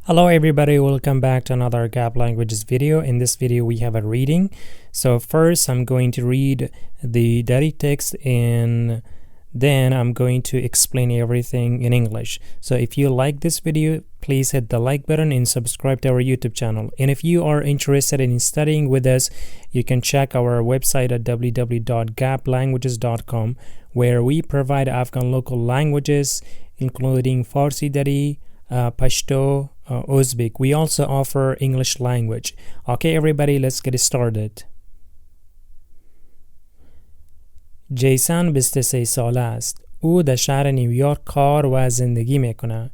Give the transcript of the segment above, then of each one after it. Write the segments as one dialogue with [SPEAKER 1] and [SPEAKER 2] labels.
[SPEAKER 1] Hello everybody, welcome back to another Gap Languages video. In this video we have a reading. So first I'm going to read the Dari text and then I'm going to explain everything in English. So if you like this video, please hit the like button and subscribe to our YouTube channel. And if you are interested in studying with us, you can check our website at www.gaplanguages.com, where we provide Afghan local languages including Farsi, Dari, Pashto, Uzbek. We also offer English language. Okay everybody, let's get started. جیسن 23 ساله است. او در شهر نیویورک کار و زندگی میکنه.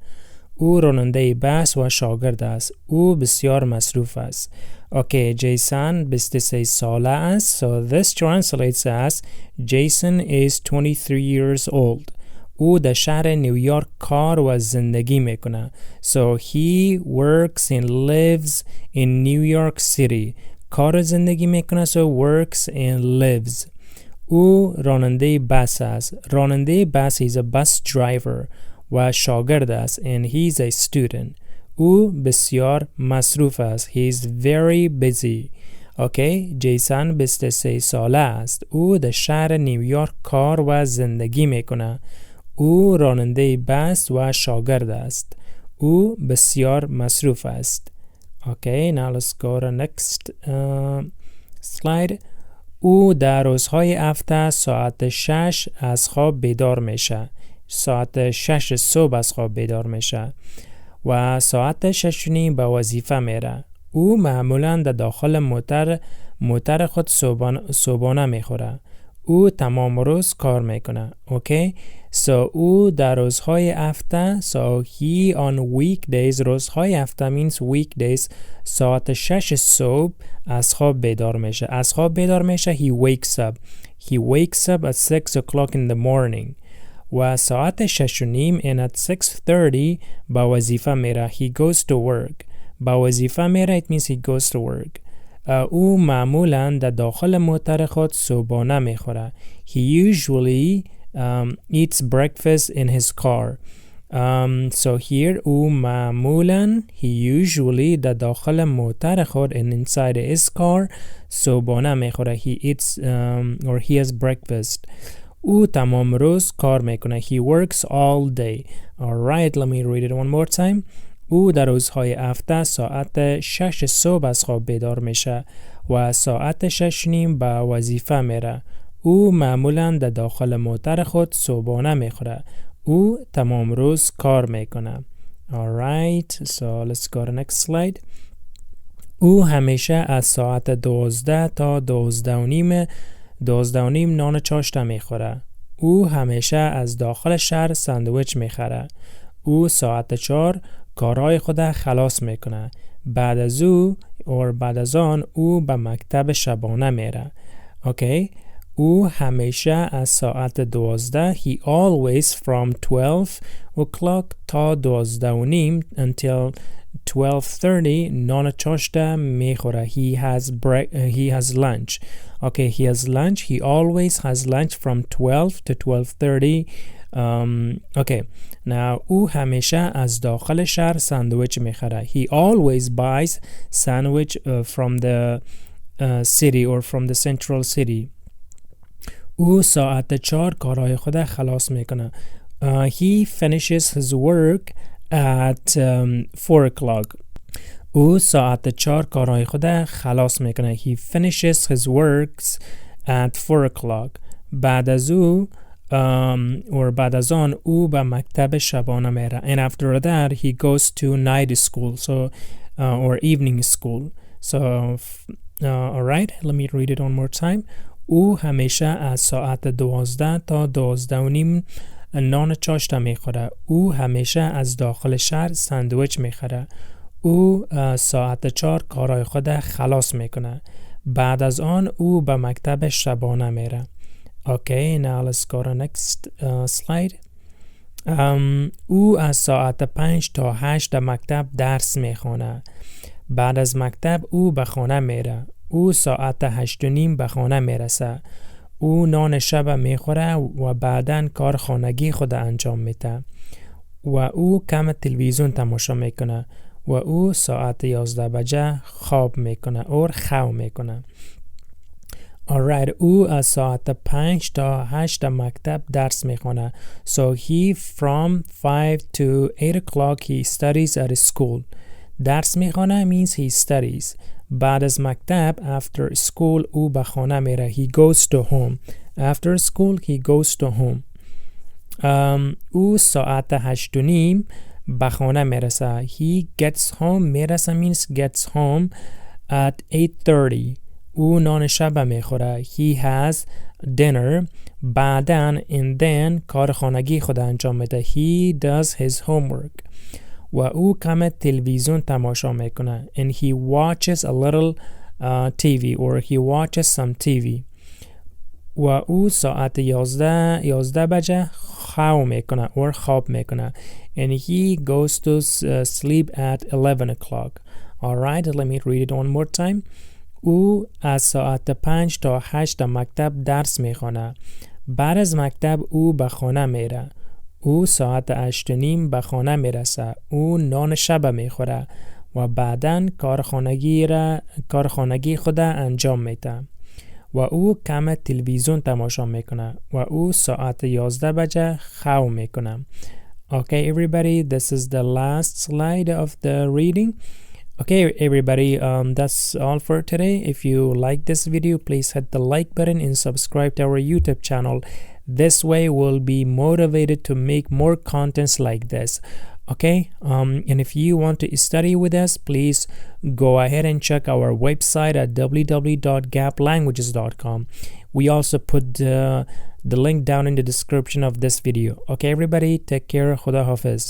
[SPEAKER 1] او راننده بس و شاگرد است. او بسیار مصروف است. Okay, Jason 23 ساله است. So this translates as Jason is 23 years old. او در شهر نیویورک کار و زندگی میکنه. So he works and lives in New York City. کار و زندگی میکنه. So works and lives. او راننده بس است. راننده بس is a bus driver و شاگرد است and he's a student. او بسیار مصروف است. He is very busy. Okay, جیسن 23 ساله است. او در شهر نیویورک کار و زندگی میکنه. او راننده بس و شاگرد است. او بسیار مصروف است. Okay, now let's go to next slide. او در روزهای هفته ساعت 6 از خواب بیدار میشه. ساعت 6 صبح از خواب بیدار میشه و ساعت 6 نیم به وظیفه میره. او معمولا در داخل موتر خود صبحانه میخوره. او تمام روز کار میکنه. Okay, so او در روزهای هفته, so he on weekdays, روزهای هفته means weekdays, ساعت 6 صبح از خواب بیدار میشه. از خواب بیدار میشه, he wakes up. He wakes up at 6 o'clock in the morning. و ساعت 6 و نیم and at 6:30 به وظیفه میره. He goes to work. به وظیفه میره, it means he goes to work. او معمولاً در داخل موتر خود صبحانه میخوره. He usually eats breakfast in his car. So here او معمولاً, he usually در داخل موتر خود and inside his car صبحانه میخوره. He eats or he has breakfast. او تمام روز کار میکنه. He works all day. Alright, let me read it one more time. او در روزهای هفته ساعت 6 صبح از خواب بیدار میشه و ساعت 6 نیم به وظیفه میره. او معمولاً در داخل موتر خود صبحانه میخوره. او تمام روز کار میکنه. Alright, so let's go to next slide. او همیشه از ساعت 12 تا 12 و نیم نان چاشته میخوره. او همیشه از داخل شهر ساندویچ میخره. او ساعت 4 کارهای خود خلاص میکنه. بعد از آن او به مکتب شبانه میره. Okay, او همیشه از ساعت 12, he always from 12 o'clock تا 12 و نیم until 12:30 نان چاشته میخوره. He has lunch. Okay, he has lunch. He always has lunch from 12 to 12:30. Okay, now او همیشه از داخل شهر ساندویچ میخره. He always buys sandwich from the city or from the central city. او ساعت 4 کارهای خود خلاص میکنه. He finishes his work at 4 o'clock. او ساعت 4 کارهای خود خلاص میکنه. He finishes his works at 4 o'clock. بعد از آن او به مکتب شبانه میره. And after that he goes to night school, so or evening school. So alright, let me read it one more time. او همیشه از ساعت 12 تا 12 و نیم نان چاشته میخوره. او همیشه از داخل شهر ساندویچ میخوره. او ساعت 4 کارهای خود خلاص میکنه. بعد از آن او به مکتب شبانه میره. Okay, now let's go to next slide. او از ساعت 5 تا 8 در مکتب درس میخونه. بعد از مکتب او به خانه میره. او ساعت 8 و نیم به خانه میرسه. او نان شب میخوره و بعداً کار خانگی خود انجام میده. و او کم تلویزیون تماشا میکنه. و او ساعت 11 بجه خواب میکنه اور خو میکنه. Alright, او از ساعت 5 تا 8 مکتب درس میخونه. So he from 5 to 8 o'clock he studies at school. درس میخونه means he studies. بعد از مکتب after school او به خانه میره. He goes to home. After school he goes to home. او ساعت 8 و نیم به خانه میرسه. He gets home. میرسه means gets home at 8:30. او نان شب میخوره. He has dinner. بعدن and then کار خانگی خود انجام میده. He does his homework. و او کم تلویزیون تماشا میکنه. And he watches a little TV or he watches some TV. و او ساعت 11 بجه خو میکنه or خواب میکنه. And he goes to sleep at 11 o'clock. Alright, let me read it one more time. او از ساعت 5 تا 8 مکتب درس میخونه. بعد از مکتب او به خانه میره. او ساعت 8 و نیم به خانه میرسه. او نان شب میخوره و بعدن کار خانگی خود انجام میده. و او کم تلویزیون تماشا میکنه. و او ساعت 11 بجه خو میکنه. Okay, everybody, this is the last slide of the reading. Okay, everybody, that's all for today. If you like this video, please hit the like button and subscribe to our YouTube channel. This way we'll be motivated to make more contents like this. Okay, and if you want to study with us, please go ahead and check our website at www.gaplanguages.com. We also put the link down in the description of this video. Okay, everybody, take care. Khuda Hafiz.